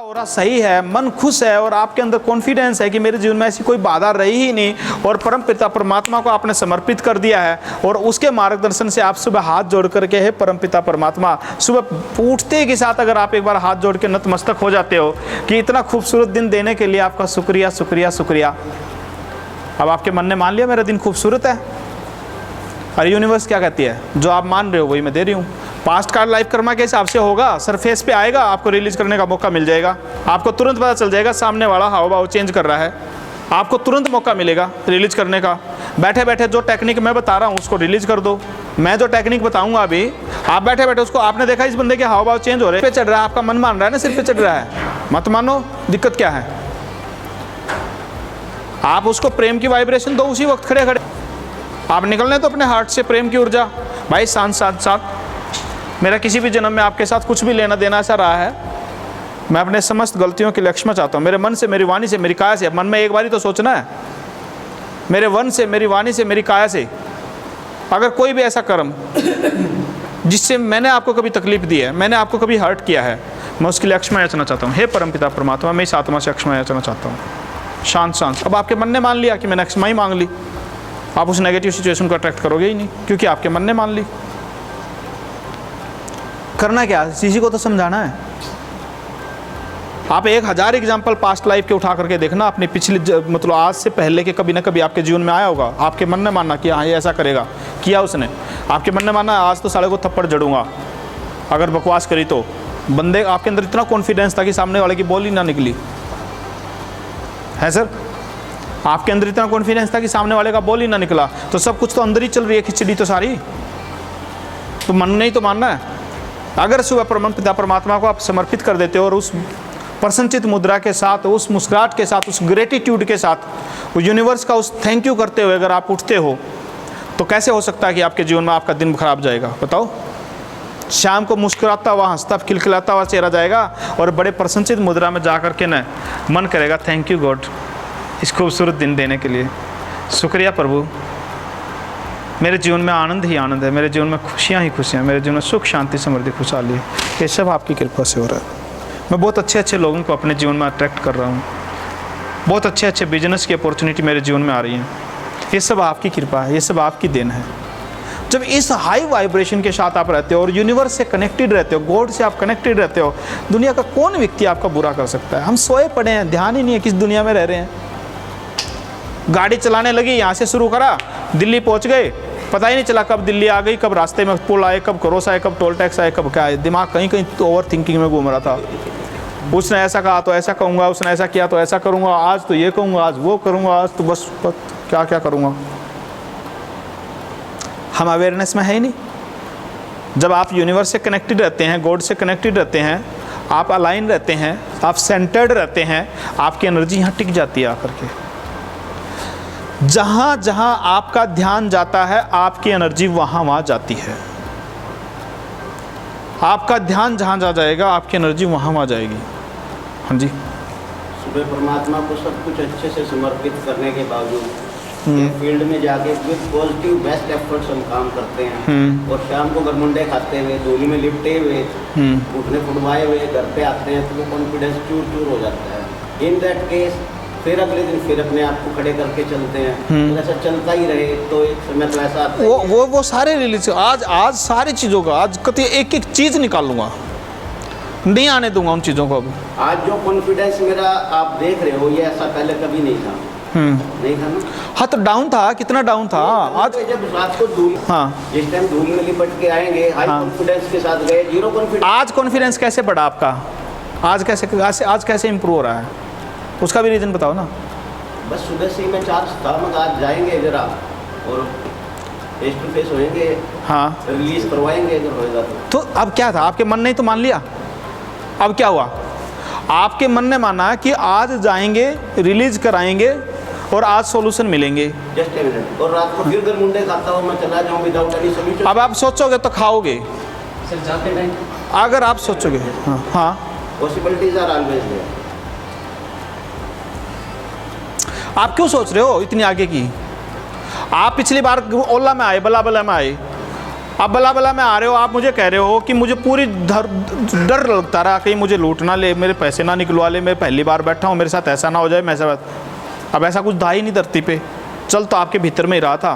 और सही है, मन खुश है और आपके अंदर कॉन्फिडेंस है कि मेरे जीवन में ऐसी कोई बाधा रही ही नहीं और परम पिता परमात्मा को आपने समर्पित कर दिया है और उसके मार्गदर्शन से आप सुबह हाथ जोड़ करके है परम पिता परमात्मा, सुबह उठते के साथ अगर आप एक बार हाथ जोड़ के नतमस्तक हो जाते हो कि इतना खूबसूरत दिन देने के लिए आपका शुक्रिया शुक्रिया शुक्रिया। अब आपके मन ने मान लिया मेरा दिन खूबसूरत है और यूनिवर्स क्या कहती है, जो आप मान रहे हो वही मैं दे रही हूँ। पास्ट का लाइफ कर्मा के हिसाब से होगा, सरफेस पे आएगा, आपको रिलीज करने का मौका मिल जाएगा। आपको तुरंत पता चल जाएगा सामने वाला हाव भाव चेंज कर रहा है, आपको तुरंत मौका मिलेगा रिलीज करने का। बैठे बैठे जो टेक्निक मैं बता रहा हूँ उसको रिलीज कर दो। मैं जो टेक्निक बताऊंगा अभी, आप बैठे बैठे उसको, आपने देखा इस बंदे के हाव भाव चेंज हो रहे हैं, पे चढ़ रहा है, आपका मन मान रहा है ना, सिर पे चढ़ रहा है, मत मानो, दिक्कत क्या है। आप उसको प्रेम की वाइब्रेशन दो उसी वक्त खड़े खड़े। आप निकलने तो अपने हार्ट से प्रेम की ऊर्जा, भाई शांत साथ साथ, मेरा किसी भी जन्म में आपके साथ कुछ भी लेना देना ऐसा रहा है, मैं अपने समस्त गलतियों के लिए क्षमा चाहता हूँ। मेरे मन से, मेरी वाणी से, मेरी काया से, मन में एक बारी तो सोचना है, मेरे वन से, मेरी वाणी से, मेरी काया से अगर कोई भी ऐसा कर्म जिससे मैंने आपको कभी तकलीफ दी है, मैंने आपको कभी हर्ट किया है, मैं उसके लिए क्षमा याचना चाहता हूँ। हे परमपिता परमात्मा, मैं इस आत्मा से क्षमा याचना चाहता हूँ। शांत शांत। अब आपके मन ने मान लिया कि मैंने क्षमा ही मांग ली, आप उस नेगेटिव सिचुएशन को अट्रैक्ट करोगे ही नहीं, क्योंकि आपके मन ने मान ली। करना क्या, किसी को तो समझाना है। आप 1000 एग्जाम्पल पास्ट लाइफ के उठा करके देखना, अपनी पिछली मतलब आज से पहले के कभी ना कभी आपके जीवन में आया होगा। आपके मन ने माना कि हाँ ये ऐसा करेगा, किया उसने, आपके मन ने माना आज तो साले को थप्पड़ जड़ूंगा अगर बकवास करी तो। बंदे आपके अंदर इतना कॉन्फिडेंस था कि सामने वाले की बोल ही ना निकली है सर, आपके अंदर इतना कॉन्फिडेंस था कि सामने वाले का बोल ही ना निकला, तो सब कुछ तो अंदर ही चल रही है खिचड़ी तो सारी, तो मन नहीं तो मानना है। अगर सुबह परम पिता परमात्मा को आप समर्पित कर देते हो और उस प्रसन्नचित मुद्रा के साथ, उस मुस्कुराहट के साथ, उस ग्रेटिट्यूड के साथ, वो यूनिवर्स का उस थैंक यू करते हुए अगर आप उठते हो, तो कैसे हो सकता है कि आपके जीवन में आपका दिन खराब जाएगा, बताओ। शाम को मुस्कुराता हुआ, हंसता खिलखिलाता हुआ चेहरा जाएगा और बड़े प्रसन्नचित मुद्रा में जा करके न मन करेगा थैंक यू गॉड इस खूबसूरत दिन देने के लिए, शुक्रिया प्रभु, मेरे जीवन में आनंद ही आनंद है, मेरे जीवन में खुशियाँ ही खुशियाँ, मेरे जीवन में सुख शांति समृद्धि खुशहाली है। ये सब आपकी कृपा से हो रहा है। मैं बहुत अच्छे अच्छे लोगों को अपने जीवन में अट्रैक्ट कर रहा हूँ, बहुत अच्छे अच्छे बिजनेस की अपॉर्चुनिटी मेरे जीवन में आ रही हैं। ये सब आपकी कृपा है, ये सब आपकी देन है। जब इस हाई वाइब्रेशन के साथ आप रहते हो और यूनिवर्स से कनेक्टेड रहते हो, गॉड से आप कनेक्टेड रहते हो, दुनिया का कौन व्यक्ति आपका बुरा कर सकता है। हम सोए पड़े हैं, ध्यान ही नहीं है किस दुनिया में रह रहे हैं। गाड़ी चलाने लगी, यहाँ से शुरू करा, दिल्ली पहुँच गए, पता ही नहीं चला कब दिल्ली आ गई, कब रास्ते में पुल आए, कब क्रॉस आए, कब टोल टैक्स आए, कब क्या आए। दिमाग कहीं कहीं तो ओवर थिंकिंग में घूम रहा था। उसने ऐसा कहा तो ऐसा कहूँगा, उसने ऐसा किया तो ऐसा करूँगा, आज तो ये कहूँगा, आज वो करूँगा, आज तो बस क्या क्या करूँगा। हम अवेयरनेस में है ही नहीं। जब आप यूनिवर्स से कनेक्टेड रहते हैं, गॉड से कनेक्टेड रहते हैं, आप अलाइन रहते हैं, आप सेंटर्ड रहते हैं, आपकी एनर्जी यहाँ टिक जाती है आकर के। जहाँ जहाँ आपका ध्यान जाता है आपकी एनर्जी वहाँ वहाँ जाती है। आपका ध्यान जहाँ जा जाएगा आपकी एनर्जी वहाँ वहाँ जाएगी। हाँ जी। सुबह परमात्मा को सब कुछ अच्छे से समर्पित करने के बावजूद फील्ड में जाके विद पॉजिटिव बेस्ट एफर्ट्स हम काम करते हैं और शाम को गरमुंडे खाते हुए, धूली में लिपटे हुए, घुटने फुटवाए हुए घर पे आते हैं, तो वो कॉन्फिडेंस चूर चूर हो जाता है। इन दैट केस फिर अगले दिन फिर अपने आप को खड़े करके चलते हैं। तो ऐसा चलता ही रहे तो एक समय तो ऐसा आता है वो सारे रिलीज आज सारी चीज़ों का आज कभी एक एक चीज़ निकाल लूँगा, नहीं आने दूंगा उन चीज़ों को। अब आज जो कॉन्फिडेंस मेरा आप देख रहे हो, ये ऐसा पहले कभी नहीं था। नहीं था ना। हाँ तो डाउन था, कितना डाउन था। आज जब रात को धूल, हाँ जिस टाइम धूल में लिपट के आएंगे, हाई कॉन्फिडेंस के साथ गए, जीरो कॉन्फिडेंस। आज कॉन्फिडेंस कैसे बढ़ा आपका, आज कैसे इम्प्रूव हो रहा है, उसका भी रीज़न बताओ ना। बस सुबह से ही मैं चार्ज था, मगर आज जाएंगे जरा और फेस टू फेस होएंगे, हाँ रिलीज करवाएंगे अगर होएगा तो। अब क्या था, आपके मन ने तो मान लिया। अब क्या हुआ, आपके मन ने माना कि आज जाएंगे, रिलीज कराएंगे और आज सॉल्यूशन मिलेंगे। Just a minute. और रात को फिर गरमुंडे खाता हूँ, मैं चला जाऊँ विदाउट एनी सॉल्यूशन। अब आप सोचोगे तो खाओगे सर जाते टाइम, अगर आप सोचोगे। हाँ हाँ, पॉसिबिलिटीज आर ऑलवेज देयर। आप क्यों सोच रहे हो इतनी आगे की। आप पिछली बार ओला में आए, बला बला में आए, अब भला भला में आ रहे हो, आप मुझे कह रहे हो कि मुझे पूरी डर लगता रहा कहीं मुझे लूट ना ले, मेरे पैसे ना निकलवा ले, मैं पहली बार बैठा हूँ, मेरे साथ ऐसा ना हो जाए। मैं अब ऐसा कुछ था ही नहीं धरती पे, चल तो आपके भीतर में ही रहा था।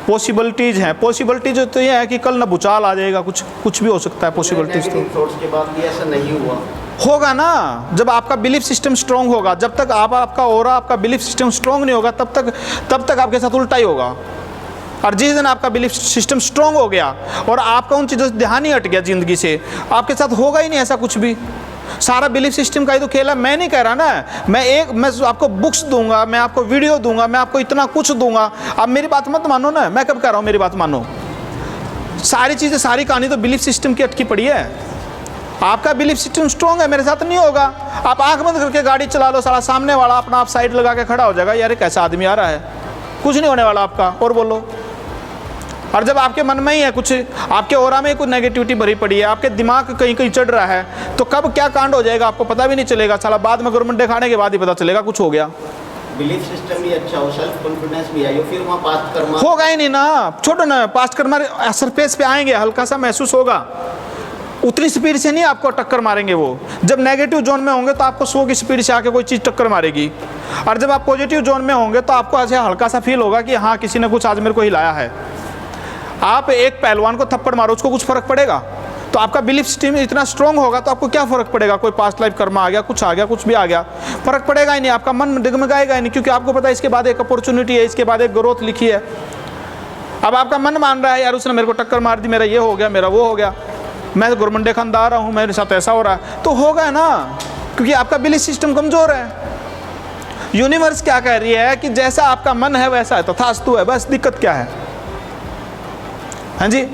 पॉसिबिलिटीज़ हैं, पॉसिबिलिटीज तो ये है कि कल ना भूचाल आ जाएगा, कुछ भी हो सकता है। पॉसिबिलिटीज़ तो थॉट्स के बाद भी ऐसा नहीं हुआ होगा ना, जब आपका बिलीफ सिस्टम स्ट्रांग होगा। जब तक आपका ऑरा, आपका बिलीफ सिस्टम स्ट्रांग नहीं होगा तब तक आपके साथ उल्टा ही होगा। और जिस दिन आपका बिलीफ सिस्टम स्ट्रांग हो गया और आपका उन चीज़ों से ध्यान ही हट गया ज़िंदगी से, आपके साथ होगा ही नहीं ऐसा कुछ भी। सारा बिलीफ सिस्टम का ही तो खेल है। मैं नहीं कह रहा ना, मैं आपको बुक्स दूंगा, मैं आपको वीडियो दूंगा, मैं आपको इतना कुछ दूंगा, आप मेरी बात मत मानो ना। मैं कब कह रहा हूँ मेरी बात मानो? सारी चीज़ें, सारी कहानी तो बिलीफ सिस्टम की अटकी पड़ी है। आपका बिलीफ सिस्टम स्ट्रांग है, मेरे साथ नहीं होगा। आप आंख बंद करके गाड़ी चला लो, साला सामने वाला अपना आप साइड लगा के खड़ा हो जाएगा, यार कैसा आदमी आ रहा है, कुछ नहीं होने वाला आपका। और बोलो। और जब आपके मन में ही है कुछ, आपके ऑरा में कुछ नेगेटिविटी भरी पड़ी है, आपके दिमाग कहीं कहीं चढ़ रहा है, तो कब क्या कांड हो जाएगा आपको पता भी नहीं चलेगा। साला बाद में गुरमंडे खाने के बाद ही पता चलेगा कुछ हो गया। बिलीफ सिस्टम भी अच्छा हो, सेल्फ कॉन्फिडेंस भी आयो, फिर वहाँ पास्ट कर्मा होगा ही नहीं ना। छोड़ो ना, पास्ट कर्मा सरफेस पे आएंगे, हल्का सा महसूस होगा, उतनी स्पीड से नहीं आपको टक्कर मारेंगे वो। जब नेगेटिव जोन में होंगे तो आपको 100 की स्पीड से आके कोई चीज़ टक्कर मारेगी, और जब आप पॉजिटिव जोन में होंगे तो आपको ऐसे हल्का सा फील होगा कि हाँ किसी ने कुछ आज मेरे को हिलाया है। आप एक पहलवान को थप्पड़ मारो, उसको कुछ फर्क पड़ेगा? तो आपका बिलीफ सिस्टम इतना स्ट्रांग होगा तो आपको क्या फर्क पड़ेगा? कोई पास्ट लाइफ कर्मा आ गया, कुछ भी आ गया, फर्क पड़ेगा ही नहीं। आपका मन डगमगाएगा ही नहीं, क्योंकि आपको पता है इसके बाद एक अपॉर्चुनिटी है, इसके बाद एक ग्रोथ लिखी है। अब आपका मन मान रहा है यार उसने मेरे को टक्कर मार दी, मेरा ये हो गया, मेरा वो हो गया, मैं गुरमंडे खानदार आ रहा हूँ, मेरे साथ ऐसा हो रहा है, तो होगा ना, क्योंकि आपका बिलीफ सिस्टम कमज़ोर है। यूनिवर्स क्या कह रही है कि जैसा आपका मन है वैसा है, तथास्तु है, बस दिक्कत क्या है? हाँ जी,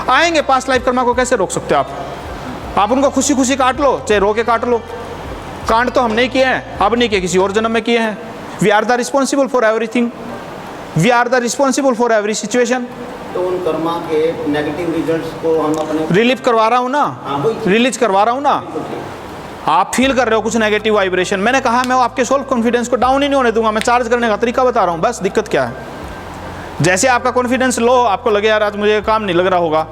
आएंगे। पास्ट लाइफ कर्मा को कैसे रोक सकते हो आप उनको खुशी खुशी काट लो, चाहे रो के काट लो। कांड तो हम नहीं किए हैं, अब नहीं किए, किसी और जन्म में किए हैं। We are the responsible for everything, we are the responsible for every situation. तो उन कर्मा के नेगेटिव रिजल्ट्स को हम अपने रिलीव करवा रहा हूँ ना, रिलीज करवा रहा हूँ ना। आप फील कर रहे हो कुछ नेगेटिव वाइब्रेशन, मैंने कहा मैं आपके सोल कॉन्फिडेंस को डाउन ही नहीं होने दूंगा, मैं चार्ज करने का तरीका बता रहा हूँ, बस दिक्कत क्या है? जैसे आपका कॉन्फिडेंस लो, आपको लगे यार आज मुझे काम नहीं लग रहा होगा,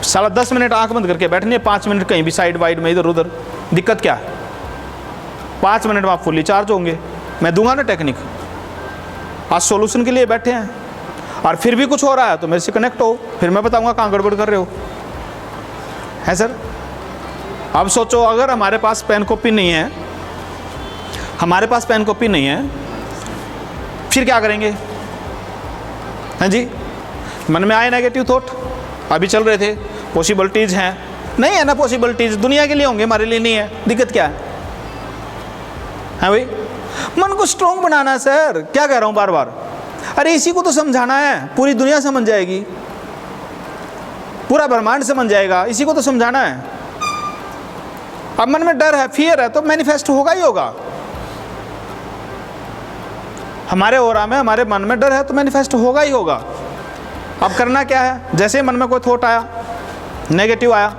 साला 10 मिनट आंख बंद करके बैठनी है, 5 मिनट कहीं भी साइड वाइड में इधर उधर, दिक्कत क्या है? 5 मिनट में आप फुल्ली चार्ज होंगे। मैं दूंगा ना टेक्निक, आज सॉल्यूशन के लिए बैठे हैं, और फिर भी कुछ हो रहा है तो मेरे से कनेक्ट हो, फिर मैं बताऊंगा कहाँ गड़बड़ कर रहे हो। है सर? अब सोचो, अगर हमारे पास पेन कॉपी नहीं है, हमारे पास पेन कॉपी नहीं है, फिर क्या करेंगे? हाँ जी, मन में आए नेगेटिव थॉट, अभी चल रहे थे, पॉसिबिलिटीज़ हैं, नहीं है ना पॉसिबिलिटीज़, दुनिया के लिए होंगे, हमारे लिए नहीं है, दिक्कत क्या है? हाँ भाई, मन को स्ट्रॉन्ग बनाना है सर, क्या कह रहा हूँ बार बार? अरे इसी को तो समझाना है, पूरी दुनिया समझ जाएगी, पूरा ब्रह्मांड समझ जाएगा, इसी को तो समझाना है। अब मन में डर है, फियर है, तो मैनिफेस्ट होगा ही होगा। हमारे ऑरा में, हमारे मन में डर है तो मैनिफेस्ट होगा ही होगा। अब करना क्या है? जैसे मन में कोई थॉट आया, नेगेटिव आया,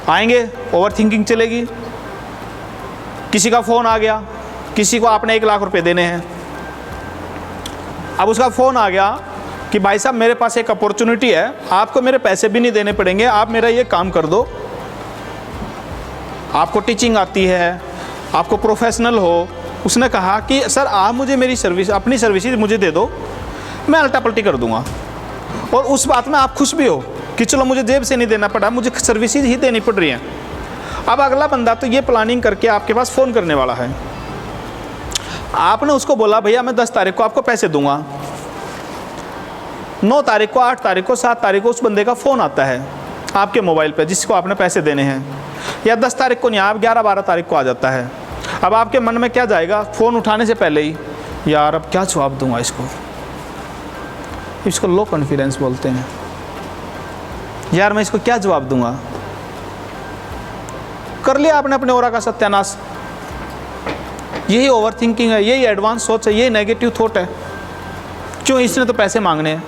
आएंगे, ओवर थिंकिंग चलेगी। किसी का फ़ोन आ गया, किसी को आपने 1 लाख रुपए देने हैं, अब उसका फ़ोन आ गया कि भाई साहब मेरे पास एक अपॉर्चुनिटी है, आपको मेरे पैसे भी नहीं देने पड़ेंगे, आप मेरा ये काम कर दो, आपको टीचिंग आती है, आपको प्रोफेशनल हो। उसने कहा कि सर आप मुझे मेरी सर्विस, अपनी सर्विसेज मुझे दे दो, मैं अल्टा पल्टी कर दूंगा, और उस बात में आप खुश भी हो कि चलो मुझे जेब से नहीं देना पड़ा, मुझे सर्विसेज ही देनी पड़ रही हैं। अब अगला बंदा तो ये प्लानिंग करके आपके पास फ़ोन करने वाला है, आपने उसको बोला भैया मैं 10 तारीख को आपको पैसे दूंगा, 9 तारीख को, 8 तारीख को, 7 तारीख को उस बंदे का फ़ोन आता है आपके मोबाइल पे जिसको आपने पैसे देने हैं, या 10 तारीख को नहीं, आप 11-12 तारीख को आ जाता है। अब आपके मन में क्या जाएगा? फ़ोन उठाने से पहले ही, यार अब क्या जवाब दूंगा इसको लो कॉन्फिडेंस बोलते हैं, यार मैं इसको क्या जवाब दूंगा। कर लिया आपने अपने ऑरा का सत्यानाश। यही ओवर थिंकिंग है, यही एडवांस सोच है, यही नेगेटिव थॉट है। क्यों? इसने तो पैसे मांगने हैं।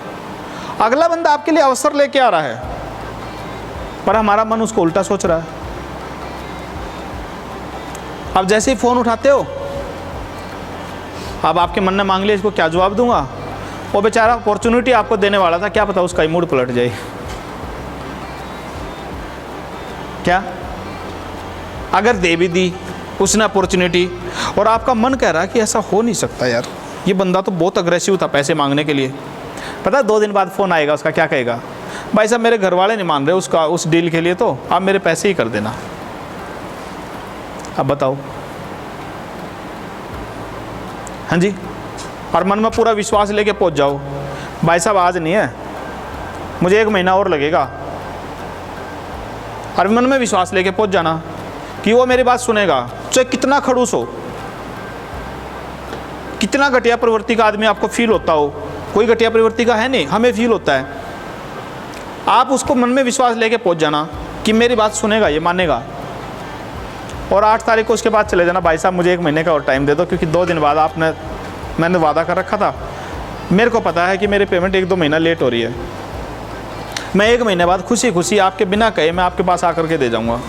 अगला बंदा आपके लिए अवसर लेके आ रहा है, पर हमारा मन उसको उल्टा सोच रहा है। अब जैसे ही फ़ोन उठाते हो, अब आपके मन ने मांग लिया, इसको क्या जवाब दूंगा। वो बेचारा अपॉर्चुनिटी आपको देने वाला था, क्या पता उसका ही मूड पलट जाए। क्या? अगर दे भी दी उसने अपॉर्चुनिटी और आपका मन कह रहा है कि ऐसा हो नहीं सकता यार, ये बंदा तो बहुत अग्रेसिव था पैसे मांगने के लिए, पता है 2 दिन बाद फ़ोन आएगा उसका, क्या कहेगा? भाई साहब मेरे घर वाले नहीं मान रहे उसका उस डील के लिए, तो आप मेरे पैसे ही कर देना। अब बताओ। हाँ जी, और मन में पूरा विश्वास लेके पहुंच जाओ, भाई साहब आज नहीं है, मुझे 1 महीना और लगेगा, और मन में विश्वास लेके पहुंच जाना कि वो मेरी बात सुनेगा, चाहे कितना खड़ूस हो, कितना घटिया प्रवृत्ति का आदमी आपको फील होता हो। कोई घटिया प्रवृत्ति का है नहीं, हमें फील होता है। आप उसको मन में विश्वास लेके पहुंच जाना कि मेरी बात सुनेगा, ये मानेगा, और 8 तारीख को उसके बाद चले जाना, भाई साहब मुझे 1 महीने का और टाइम दे दो, क्योंकि 2 दिन बाद मैंने वादा कर रखा था, मेरे को पता है कि मेरी पेमेंट 1-2 महीना लेट हो रही है, मैं 1 महीने बाद खुशी खुशी आपके बिना कहे मैं आपके पास आकर के दे जाऊँगा,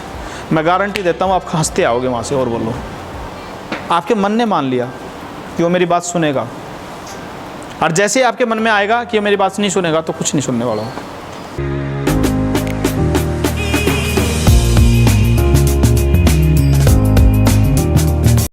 मैं गारंटी देता हूँ आप हंसते आओगे वहाँ से। और बोलो, आपके मन ने मान लिया कि वो मेरी बात सुनेगा, और जैसे ही आपके मन में आएगा कि वो मेरी बात नहीं सुनेगा, तो कुछ नहीं सुनने वाला हो।